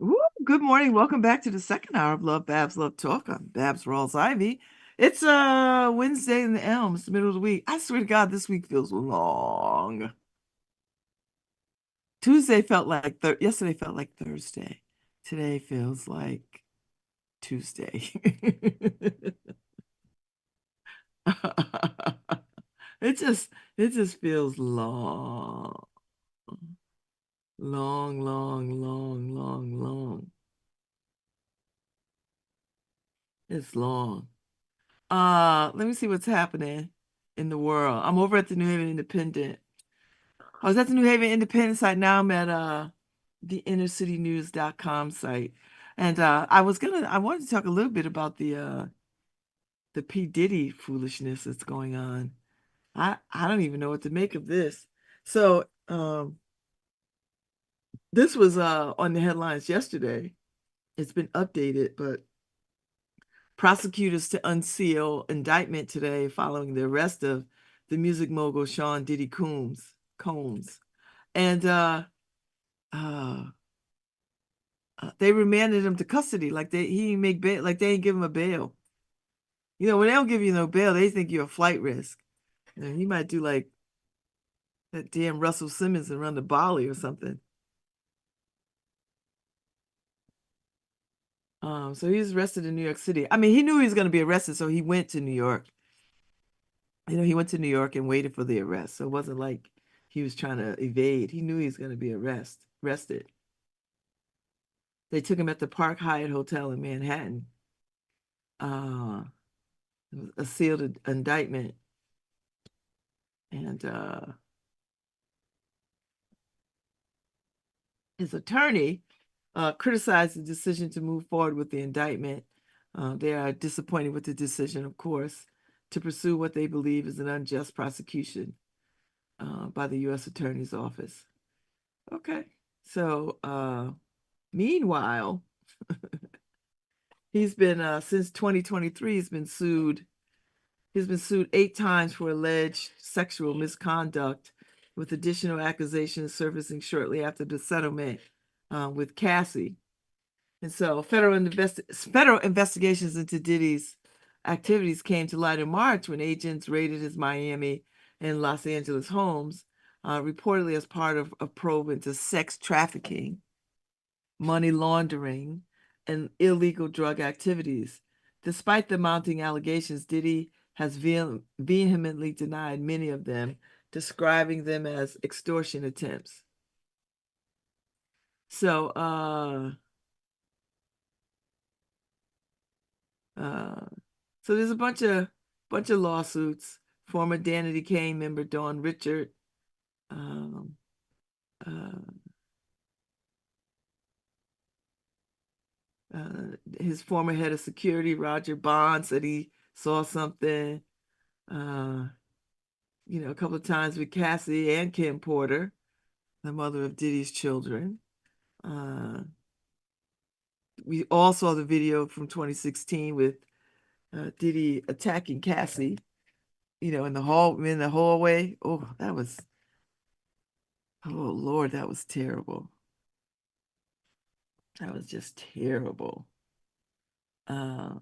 Woo, good morning. Welcome back to the second hour of LoveBabz, Love Talk. I'm Babz Rawls-Ivy. It's Wednesday in the Elms, the middle of the week. I swear to God, this week feels long. Tuesday felt like yesterday felt like Thursday. Today feels like Tuesday. It just it just feels long. Long, long, long, long, long. It's long. Let me see what's happening in the world. I'm over at the New Haven Independent. I was at the New Haven Independent site. Now I'm at the innercitynews.com site. And I wanted to talk a little bit about the P. Diddy foolishness that's going on. I don't even know what to make of this. So this was on the headlines yesterday. It's been updated, but prosecutors to unseal indictment today following the arrest of the music mogul Sean Diddy Combs. And uh, they remanded him to custody, like he ain't make bail, like they ain't give him a bail. You know, when they don't give you no bail, they think you're a flight risk. And he might do like that damn Russell Simmons and run to Bali or something. So he was arrested in New York City. I mean, he knew he was going to be arrested, so he went to New York. You know, he went to New York and waited for the arrest. So it wasn't like he was trying to evade. He knew he was going to be arrested. They took him at the Park Hyatt Hotel in Manhattan. Uh, it was a sealed indictment. And his attorney criticized the decision to move forward with the indictment. They are disappointed with the decision, of course, to pursue what they believe is an unjust prosecution by the U.S. Attorney's Office. Okay. So, meanwhile, he's been since 2023, He's been sued 8 times for alleged sexual misconduct, with additional accusations surfacing shortly after the settlement with Cassie. And so federal investigations into Diddy's activities came to light in March when agents raided his Miami and Los Angeles homes, reportedly as part of a probe into sex trafficking, money laundering, and illegal drug activities. Despite the mounting allegations, Diddy has vehemently denied many of them, describing them as extortion attempts. So, uh, so there's a bunch of lawsuits. Former Danity Kane member Dawn Richard, um, uh, his former head of security, Roger Bond, said he saw something. Uh, a couple of times with Cassie and Kim Porter, the mother of Diddy's children. Uh, we all saw the video from 2016 with Diddy attacking Cassie, in the hallway. Oh Lord, that was terrible. That was just terrible. Uh,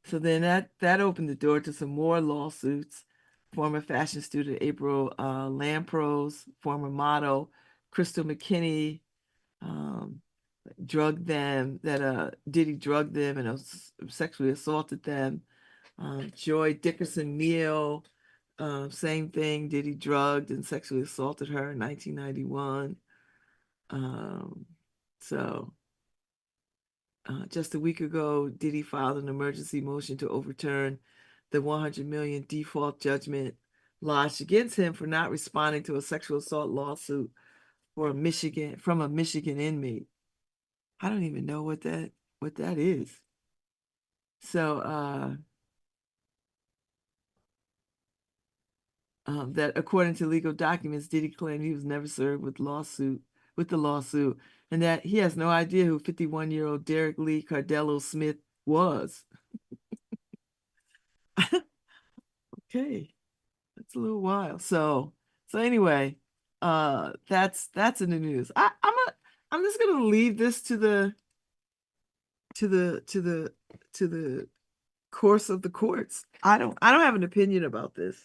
so then that opened the door to some more lawsuits. Former fashion student April Lamprose, former model Crystal McKinney, um, drugged them, that Diddy drugged them and sexually assaulted them. Joy Dickerson Neal, same thing, Diddy drugged and sexually assaulted her in 1991. Um, so just a week ago, Diddy filed an emergency motion to overturn the 100 million default judgment lodged against him for not responding to a sexual assault lawsuit from a Michigan inmate. I don't even know what that is. So that according to legal documents, Diddy claimed he was never served with the lawsuit, and that he has no idea who 51-year-old Derek Lee Cardello Smith was. Okay, that's a little wild. So anyway, that's in the news. I'm just gonna leave this to the to the course of the courts. I don't have an opinion about this.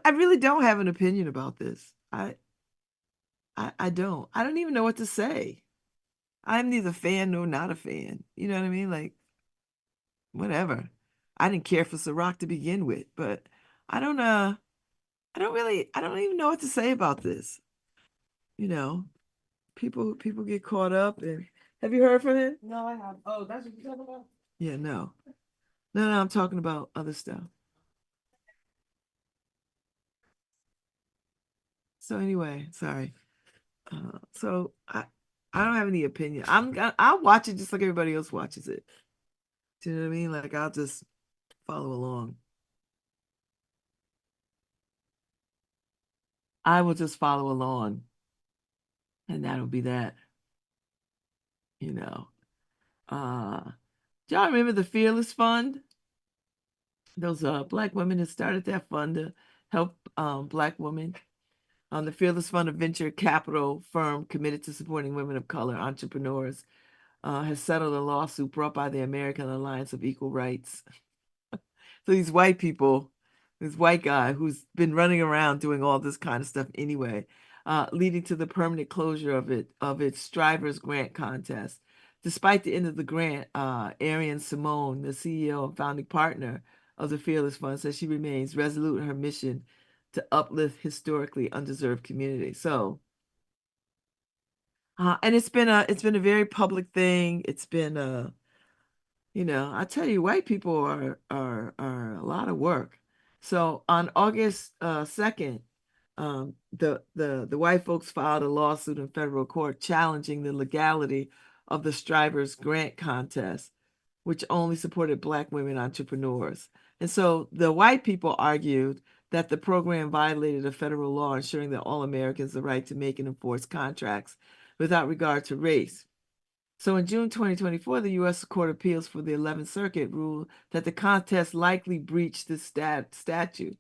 I really don't have an opinion about this. I don't. I don't even know what to say. I'm neither fan nor not a fan. You know what I mean? Like, whatever. I didn't care for Ciroc to begin with, but I don't I don't even know what to say about this. You know, people get caught up and have you heard from him? No, I have. Oh, that's what you're talking about? Yeah, no. No, I'm talking about other stuff. So anyway, sorry. So I don't have any opinion. I'll watch it just like everybody else watches it. Do you know what I mean? Like I'll just follow along. I will just follow along, and that'll be that. You know. Uh, do y'all remember the Fearless Fund? Those black women that started that fund to help black women. The Fearless Fund, a venture capital firm committed to supporting women of color entrepreneurs, has settled a lawsuit brought by the American Alliance of Equal Rights. So these white people, this white guy who's been running around doing all this kind of stuff anyway, leading to the permanent closure of its Strivers Grant contest. Despite the end of the grant, Ariane Simone, the CEO and founding partner of the Fearless Fund, says she remains resolute in her mission to uplift historically undeserved communities. So, and it's been a very public thing. It's been I tell you, white people are a lot of work. So on August 2nd, the white folks filed a lawsuit in federal court challenging the legality of the Strivers Grant Contest, which only supported black women entrepreneurs. And so the white people argued that the program violated a federal law ensuring that all Americans the right to make and enforce contracts without regard to race. So in June 2024, the U.S. Court of Appeals for the 11th Circuit ruled that the contest likely breached the statute,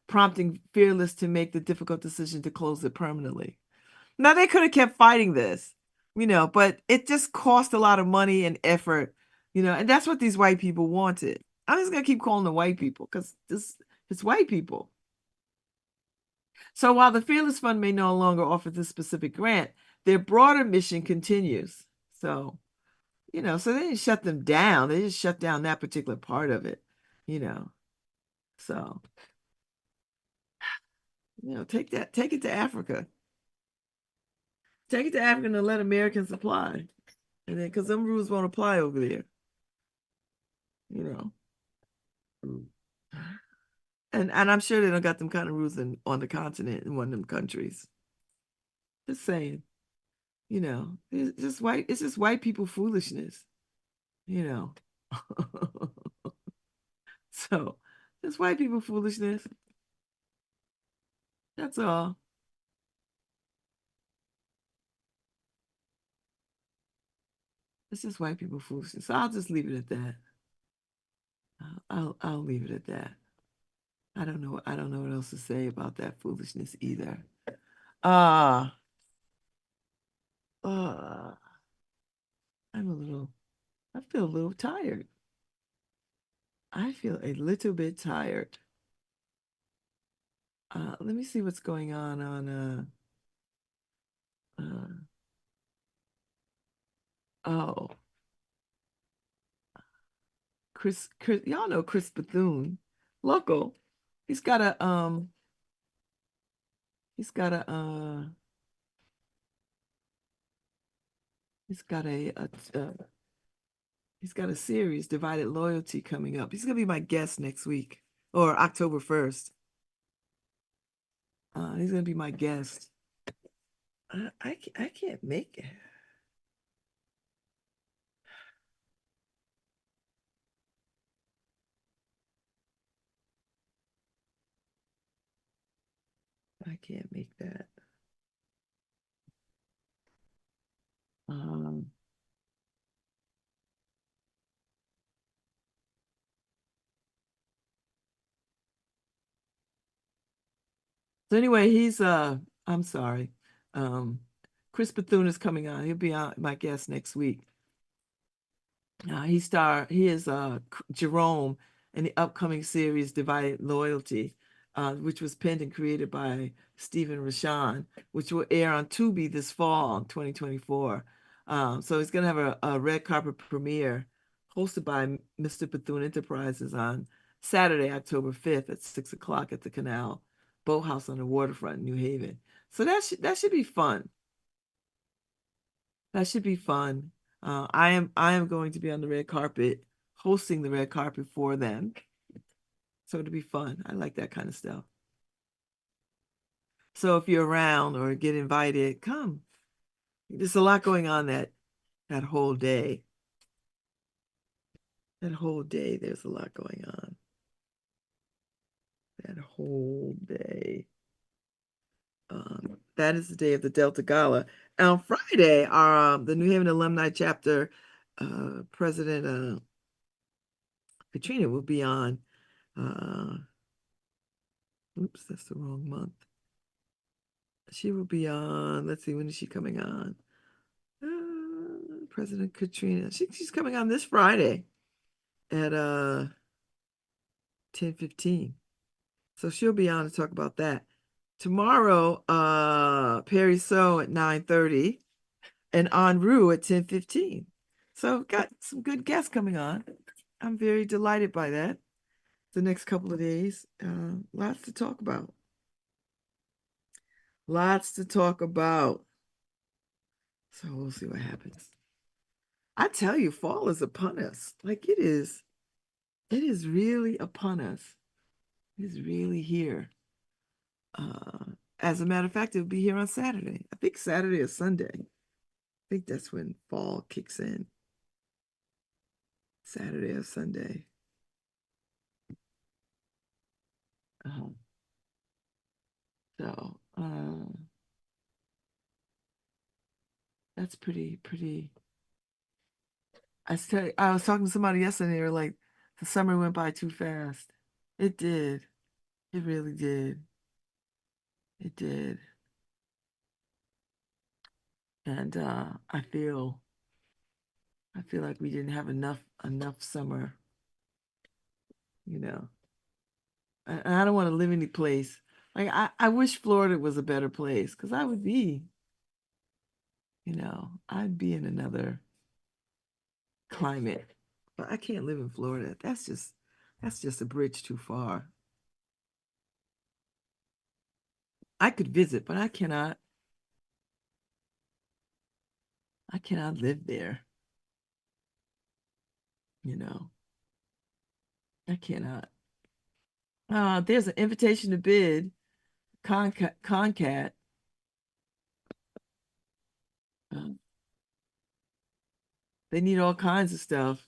prompting Fearless to make the difficult decision to close it permanently. Now, they could have kept fighting this, but it just cost a lot of money and effort, and that's what these white people wanted. I'm just going to keep calling them white people because it's white people. So while the Fearless Fund may no longer offer this specific grant, their broader mission continues. So they didn't shut them down. They just shut down that particular part of it, you know. So, take it to Africa. Take it to Africa and let Americans apply. And then, because them rules won't apply over there, you know. And I'm sure they don't got them kind of rules on the continent in one of them countries. Just saying, it's just white people foolishness, you know. So, just white people foolishness. That's all. It's just white people foolishness. So I'll just leave it at that. I'll leave it at that. I don't know what else to say about that foolishness either. Uh uh I'm a little I feel a little tired. I feel a little bit tired. Let me see what's going on uh oh, Chris, y'all know Chris Bethune, local. He's got a he's got a he's got he's got a series, Divided Loyalty, coming up. He's gonna be my guest next week or October 1st. He's gonna be my guest. I can't make it. I can't make that. Um, so anyway, I'm sorry. Um, Chris Bethune is coming on. He'll be on my guest next week. He is Jerome in the upcoming series Divided Loyalty, which was penned and created by Stephen Rashan, which will air on Tubi this fall, 2024. So he's going to have a red carpet premiere hosted by Mr. Bethune Enterprises on Saturday, October 5th at 6 o'clock at the Canal Boathouse on the waterfront in New Haven. So that should be fun. That should be fun. I am going to be on the red carpet, hosting the red carpet for them. So it'll be fun. I like that kind of stuff. So if you're around or get invited, come. There's a lot going on that whole day. That whole day, there's a lot going on. That whole day. That is the day of the Delta Gala. And on Friday, the New Haven Alumni Chapter President Katrina will be on. Oops, that's the wrong month. She will be on. Let's see, when is she coming on? President Katrina. She's coming on this Friday at 10:15. So she'll be on to talk about that. Tomorrow, Perry So at 9:30 and Enru at 10:15. So got some good guests coming on. I'm very delighted by that. The next couple of days, lots to talk about. Lots to talk about. So we'll see what happens. I tell you, fall is upon us. Like it is. It is really upon us. It is really here. As a matter of fact, it'll be here on Saturday. I think Saturday or Sunday. I think that's when fall kicks in. Saturday or Sunday. Uh, so that's pretty. I was talking to somebody yesterday. They were like, the summer went by too fast. It did. It really did. It did. And I feel like we didn't have enough summer, you know. And I don't want to live any place. Like I wish Florida was a better place because I'd be in another climate. But I can't live in Florida. That's just a bridge too far. I could visit, but I cannot live there, you know. I cannot. There's an invitation to bid, Concat. Uh, they need all kinds of stuff.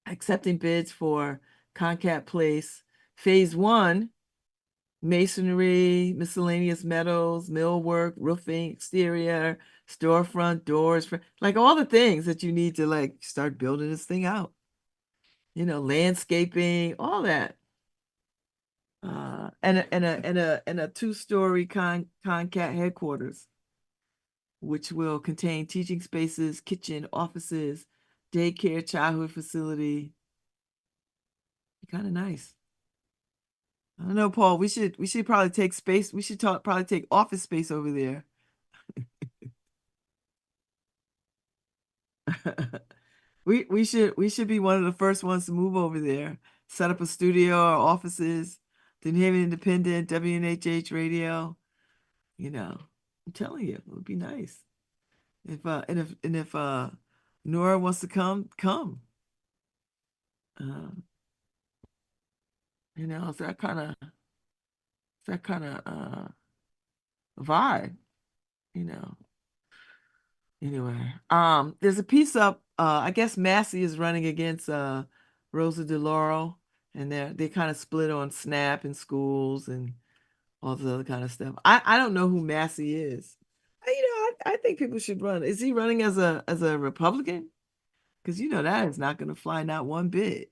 Accepting bids for Concat Place, Phase 1, masonry, miscellaneous metals, millwork, roofing, exterior, storefront, doors, like all the things that you need to like start building this thing out. Landscaping, all that. And a two-story Concat headquarters, which will contain teaching spaces, kitchen, offices, daycare, childhood facility. Kind of nice. I don't know, Paul. We should probably take space. We should probably take office space over there. We should be one of the first ones to move over there. Set up a studio or offices. Didn't have an independent WNHH radio. I'm telling you, it would be nice. If Nora wants to come. Uh, it's that kind of vibe, you know. Anyway, there's a piece up. I guess Massey is running against Rosa DeLauro, and they kind of split on SNAP in schools and all this other kind of stuff. I don't know who Massey is. I think people should run. Is he running as a Republican? Because that is not going to fly not one bit.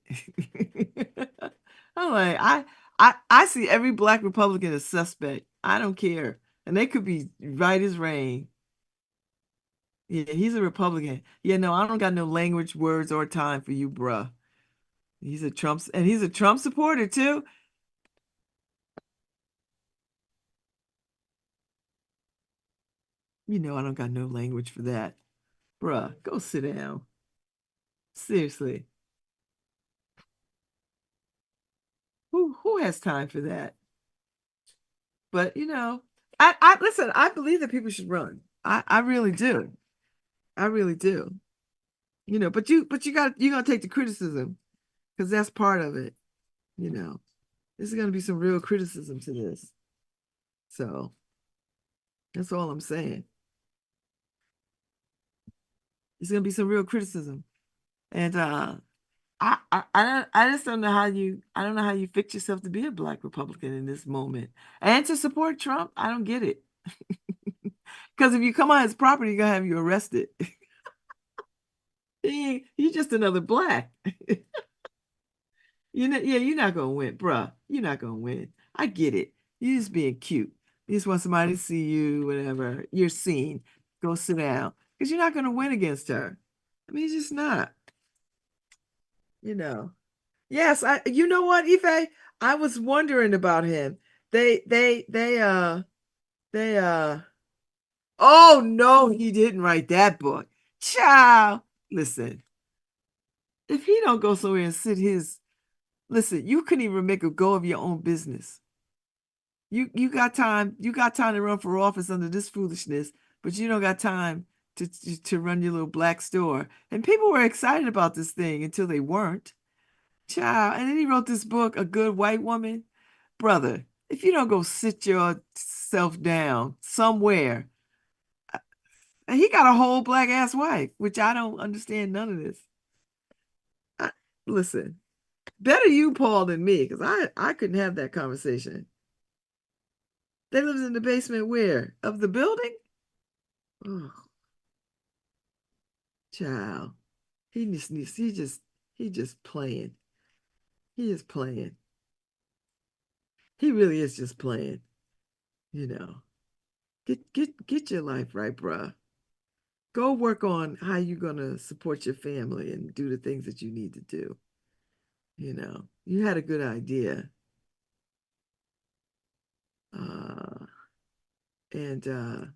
I'm like I see every black Republican as suspect. I don't care, and they could be right as rain. Yeah, he's a Republican. Yeah, no, I don't got no language, words, or time for you, bruh. He's a Trump supporter too. You know, I don't got no language for that. Bruh, go sit down. Seriously. Who has time for that? But you know, I listen, I believe that people should run. I really do. I really do. You know, but you gotta take the criticism because that's part of it, you know. There's gonna be some real criticism to this. So that's all I'm saying. There's gonna be some real criticism. And I just don't know how I don't know how you fix yourself to be a black Republican in this moment. And to support Trump, I don't get it. Because if you come on his property, you're gonna have you arrested. You're just another black. You know, yeah, you're not gonna win, bruh. You're not gonna win. I get it. You're just being cute. You just want somebody to see you, whatever. You're seen. Go sit down. Because you're not gonna win against her. I mean, you're just not, you know. Yes, you know what, Ife? I was wondering about him. They oh no, he didn't write that book. Child, listen, if he don't go somewhere and sit his listen, you couldn't even make a go of your own business. You got time to run for office under this foolishness, but you don't got time to run your little black store. And people were excited about this thing until they weren't. Child. And then he wrote this book, A Good White Woman. Brother, if you don't go sit yourself down somewhere, and he got a whole black ass wife, which I don't understand none of this. I, listen, better you, Paul, than me, because I couldn't have that conversation. They lives in the basement where? Of the building? Oh, child. He just playing. He is playing. He really is just playing, you know. Get your life right, bruh. Go work on how you're gonna support your family and do the things that you need to do. You know, you had a good idea. Uh, and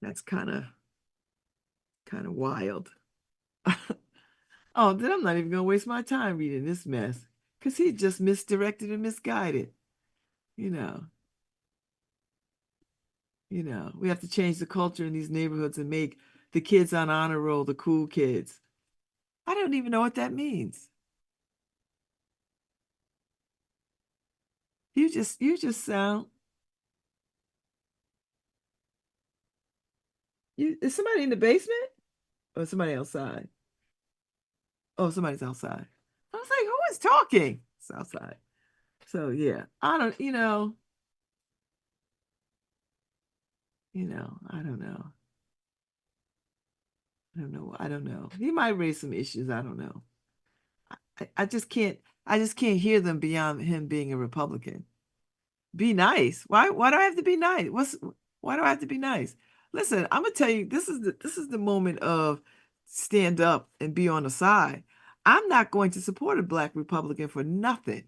that's kind of wild. Oh, then I'm not even gonna waste my time reading this mess because he just misdirected and misguided. You know, we have to change the culture in these neighborhoods and make the kids on honor roll the cool kids. I don't even know what that means. You just sound is somebody in the basement or somebody outside? Oh, somebody's outside. I was like, who is talking? It's outside. So yeah, I don't, I don't know. I don't know. I don't know. He might raise some issues. I don't know. I just can't hear them beyond him being a Republican. Be nice. Why do I have to be nice? Why do I have to be nice? Listen, I'm gonna tell you, this is the moment of stand up and be on the side. I'm not going to support a black Republican for nothing.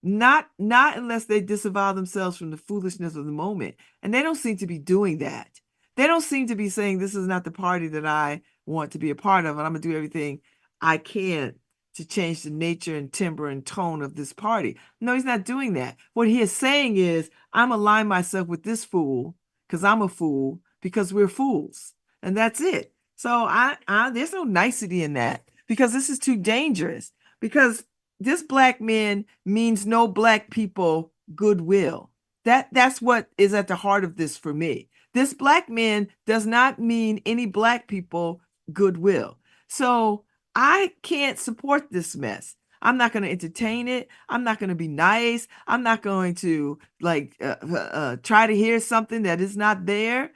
Not unless they disavow themselves from the foolishness of the moment. And they don't seem to be doing that. They don't seem to be saying this is not the party that I want to be a part of, and I'm gonna do everything I can to change the nature and timbre and tone of this party. No, he's not doing that. What he is saying is, I'm align myself with this fool because I'm a fool because we're fools. And that's it. So I there's no nicety in that because this is too dangerous. Because this black man means no black people goodwill. That's what is at the heart of this for me. This black man does not mean any black people goodwill. So I can't support this mess. I'm not going to entertain it. I'm not going to be nice. I'm not going to try to hear something that is not there.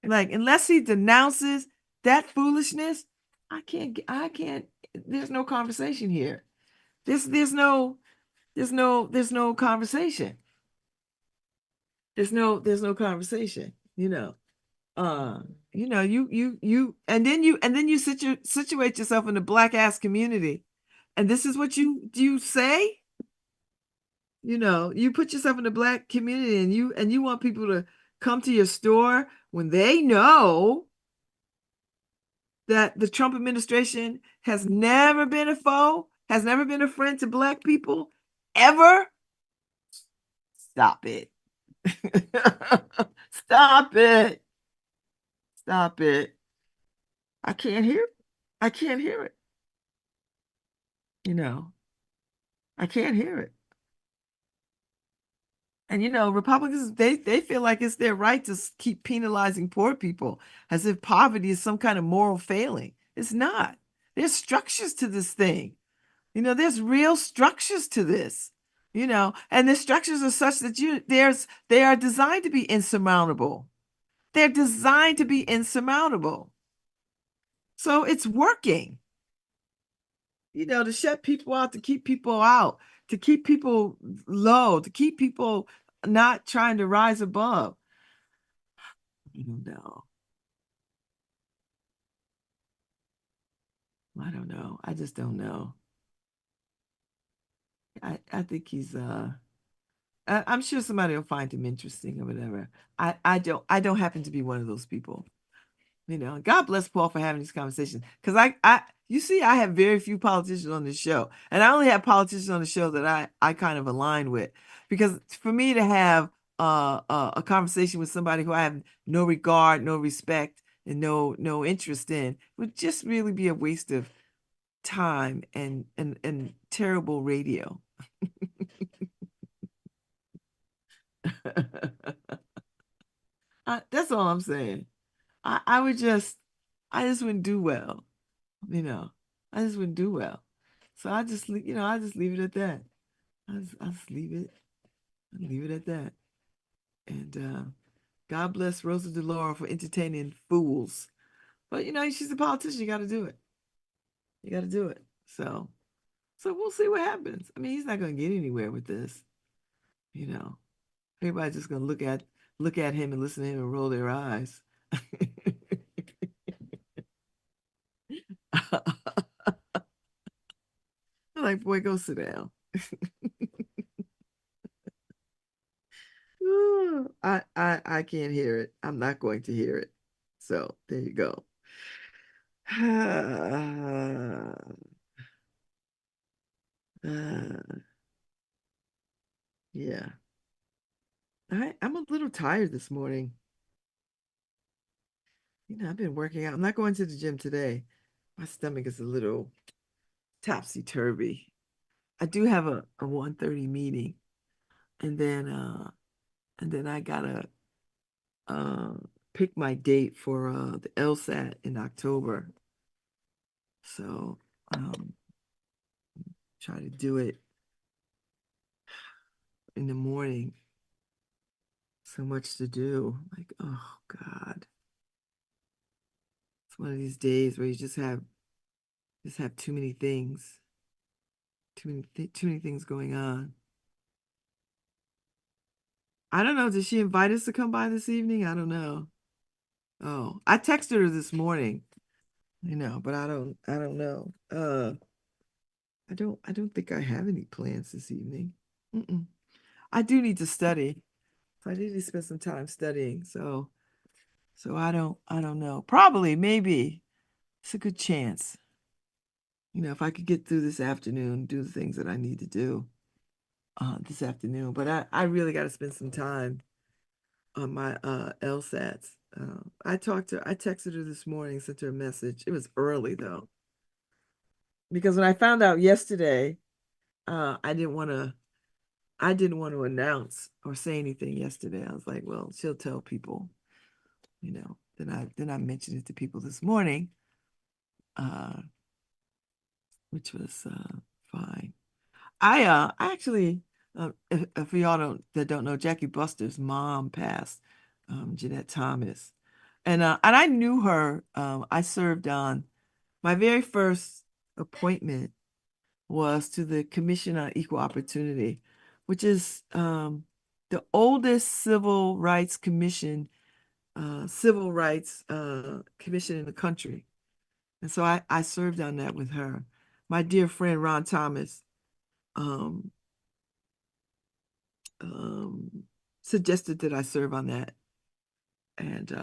Like unless he denounces that foolishness, I can't there's no conversation here. There's no conversation. there's no conversation, uh and then you situate yourself in the black ass community, and this is what you say. You put yourself in the black community, and you want people to come to your store when they know that the Trump administration has never been a foe, has never been a friend to black people ever. Stop it. Stop it. Stop it. I can't hear it. I can't hear it. You know, I can't hear it. And Republicans, they feel like it's their right to keep penalizing poor people as if poverty is some kind of moral failing. It's not. There's structures to this thing. There's real structures to this. And the structures are such that they are designed to be insurmountable. They're designed to be insurmountable. So it's working. To shut people out, to keep people out, to keep people low, to keep people not trying to rise above. I don't know. I don't know. I just don't know. I think I'm sure somebody will find him interesting or whatever. I don't happen to be one of those people. God bless Paul for having these conversations. Because you see, I have very few politicians on this show, and I only have politicians on the show that I kind of align with. Because for me to have a conversation with somebody who I have no regard, no respect, and no interest in would just really be a waste of time and terrible radio. That's all I'm saying. I would I just wouldn't do well, you know. I just wouldn't do well. So I just leave it at that. I just leave it at that. And God bless Rosa DeLauro for entertaining fools. But she's a politician. You got to do it. You got to do it. So we'll see what happens. I mean, he's not going to get anywhere with this. You know, everybody's just going to look at him and listen to him and roll their eyes. I'm like, boy, go sit down. I can't hear it. I'm not going to hear it. So there you go. Yeah. I'm a little tired this morning. I've been working out. I'm not going to the gym today. My stomach is a little topsy-turvy. I do have a 1:30 meeting, and then I gotta uh pick my date for the LSAT in October. So try to do it in the morning. So much to do. Like, oh God. It's one of these days where you just have too many things. Too many things going on. I don't know. Did she invite us to come by this evening? I don't know. Oh, I texted her this morning, but I don't know. I don't think I have any plans this evening. Mm-mm. I do need to study. So I need to spend some time studying. So I don't know. Probably, maybe. It's a good chance. If I could get through this afternoon, do the things that I need to do this afternoon. But I really got to spend some time on my LSATs. I texted her this morning, sent her a message. It was early though, because when I found out yesterday, I didn't want to announce or say anything yesterday. I was like, well, she'll tell people, Then I mentioned it to people this morning, uh, which was fine. I actually, if y'all don't know, Jackie Buster's mom passed, Jeanette Thomas, and I knew her. I served on my very first appointment was to the Commission on Equal Opportunity, which is the oldest civil rights commission in the country. And so I served on that with her. My dear friend Ron Thomas um, um, suggested that I serve on that, and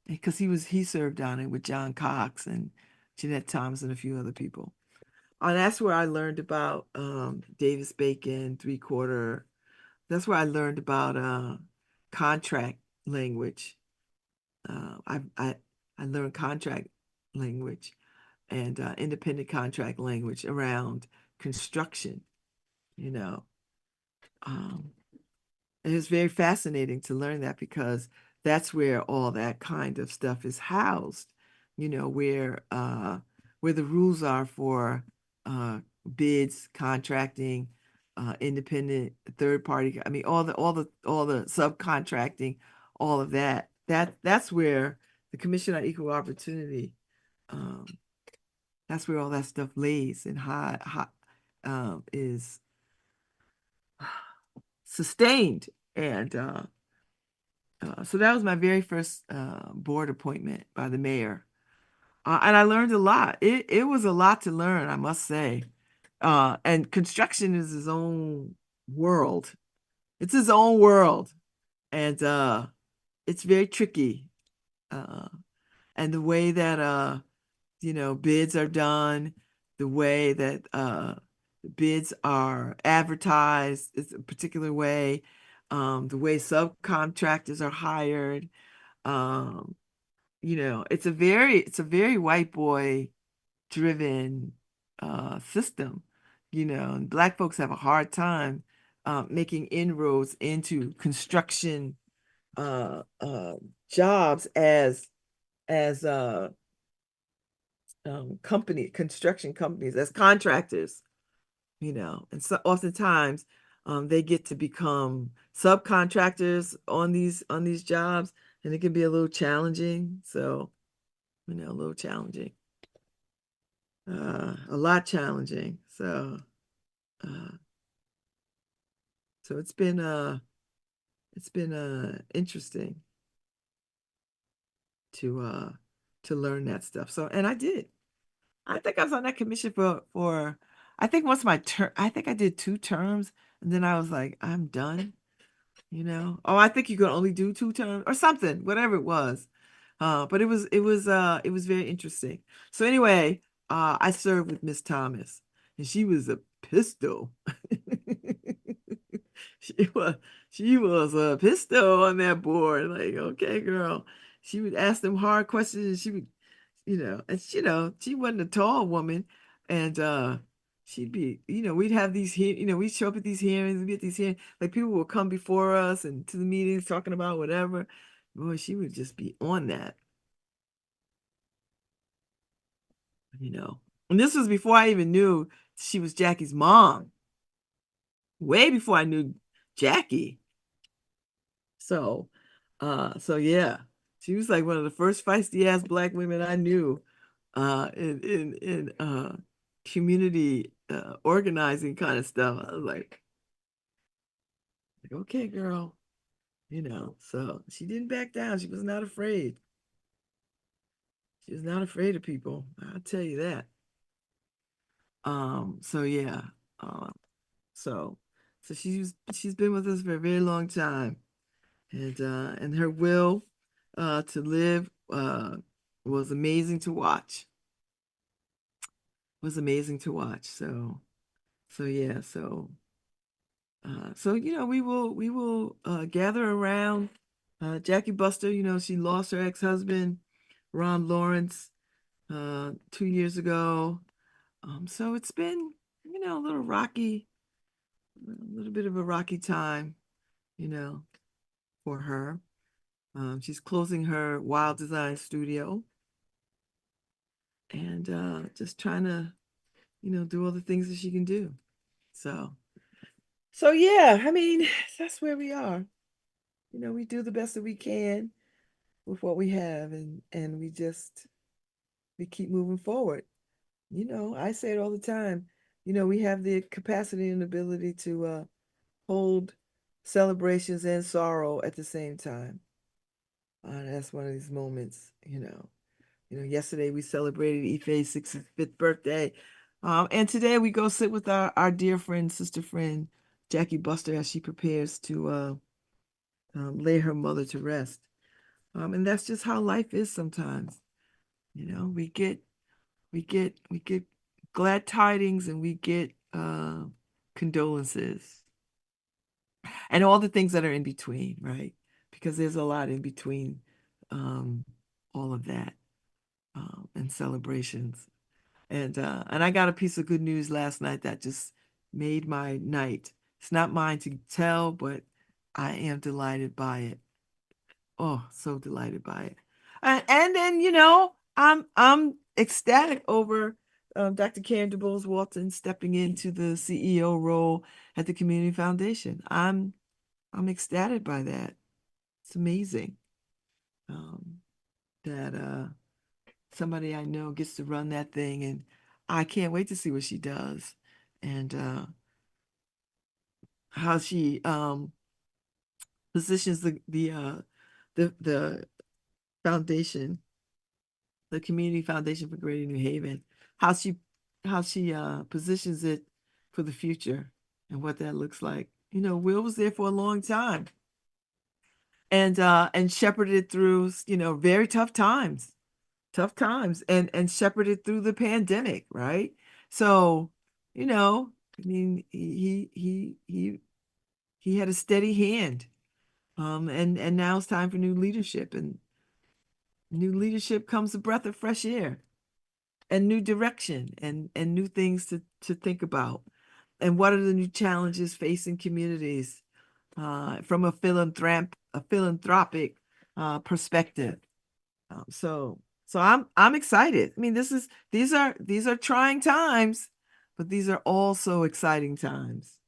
because he served on it with John Cox and Jeanette Thomas and a few other people. And that's where I learned about Davis Bacon, three quarter. That's where I learned about contract language. Uh, I, I I learned contract language and independent contract language around construction. You know, um, it was very fascinating to learn that because that's where all that kind of stuff is housed. Where the rules are for uh, bids, contracting, independent, third party. I mean, all the subcontracting, all of that. That's where the Commission on Equal Opportunity. Um, that's where all that stuff lays and how is sustained. And so that was my very first board appointment by the mayor. And I learned a lot. It was a lot to learn, I must say. And construction is his own world. It's his own world. And it's very tricky. Uh, and the way that bids are done, the way that bids are advertised is a particular way, the way subcontractors are hired. Um, it's a very white boy driven system, and black folks have a hard time making inroads into construction uh, uh, jobs as construction companies, as contractors, and so oftentimes they get to become subcontractors on these jobs, and it can be a little challenging. So, a little challenging, a lot challenging. Uh, so it's been interesting to uh to learn that stuff. So, and I did. I think I was on that commission for I think once my term I think I did 2 terms, and then I was like, I'm done, Oh, I think you could only do 2 terms or something, whatever it was. But it was very interesting. So anyway, I served with Miss Thomas, and she was a pistol. She was she was a pistol on that board. Like, okay, girl. She would ask them hard questions, and she would, and she wasn't a tall woman, and she'd be, we'd have these here, we'd show up at these hearings, we get these hearings, like people would come before us and to the meetings talking about whatever. Boy, she would just be on that, you know. And this was before I even knew she was Jackie's mom, way before I knew Jackie. So yeah, she was like one of the first feisty ass black women I knew in community organizing kind of stuff. I was like, okay, girl, So she didn't back down. She was not afraid. She was not afraid of people. I'll tell you that. So yeah. Um, so she's been with us for a very long time. And her will to live was amazing to watch. Was amazing to watch. So yeah, so we will gather around Jackie Buster. She lost her ex-husband, Ron Lawrence, 2 years ago. So it's been, a little rocky, a little bit of a rocky time, you know, for her. She's closing her Wild Design studio and just trying to, do all the things that she can do. So, so yeah, I mean, that's where we are. We do the best that we can with what we have, and we keep moving forward. I say it all the time. We have the capacity and ability to hold celebrations and sorrow at the same time. That's one of these moments, yesterday we celebrated Ife's 65th birthday. And today we go sit with our dear friend, sister friend, Jackie Buster, as she prepares to lay her mother to rest. And that's just how life is sometimes. We get glad tidings and we get condolences and all the things that are in between, right? Because there's a lot in between um, all of that and celebrations. And I got a piece of good news last night that just made my night. It's not mine to tell, but I am delighted by it. Oh, so delighted by it. And then, I'm ecstatic over Dr. Karen DuBose Walton stepping into the CEO role at the Community Foundation. I'm ecstatic by that. It's amazing that somebody I know gets to run that thing, and I can't wait to see what she does and how she positions the foundation, the Community Foundation for Greater New Haven, how she positions it for the future and what that looks like. Will was there for a long time and shepherded through, very tough times and shepherded through the pandemic, right? So, I mean, he had a steady hand. And now it's time for new leadership, and new leadership comes a breath of fresh air and new direction and new things to think about. And what are the new challenges facing communities from a philanthropic perspective? So I'm excited. I mean, these are trying times, but these are also exciting times.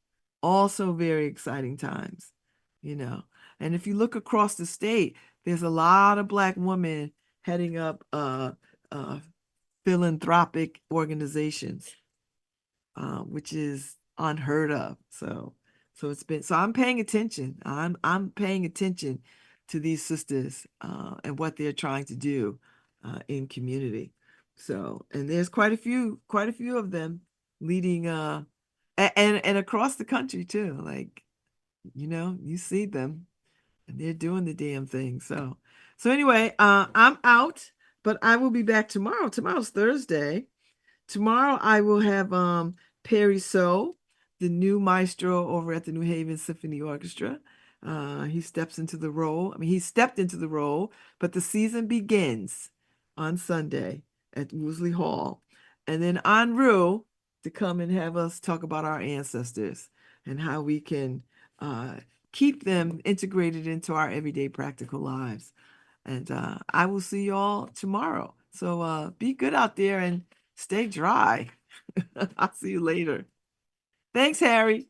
Also very exciting times, you know. And if you look across the state, there's a lot of Black women heading up uh philanthropic organizations, which is unheard of. So I'm paying attention. I'm paying attention to these sisters and what they're trying to do in community. So, and there's quite a few of them leading and across the country too. Like, you see them and they're doing the damn thing. So anyway, I'm out, but I will be back tomorrow. Tomorrow's Thursday. Tomorrow I will have Perry So, the new maestro over at the New Haven Symphony Orchestra. He steps into the role. I mean, he stepped into the role, but the season begins on Sunday at Woosley Hall. And then Anru to come and have us talk about our ancestors and how we can uh, keep them integrated into our everyday practical lives. And I will see y'all tomorrow. So be good out there and stay dry. I'll see you later. Thanks, Harry.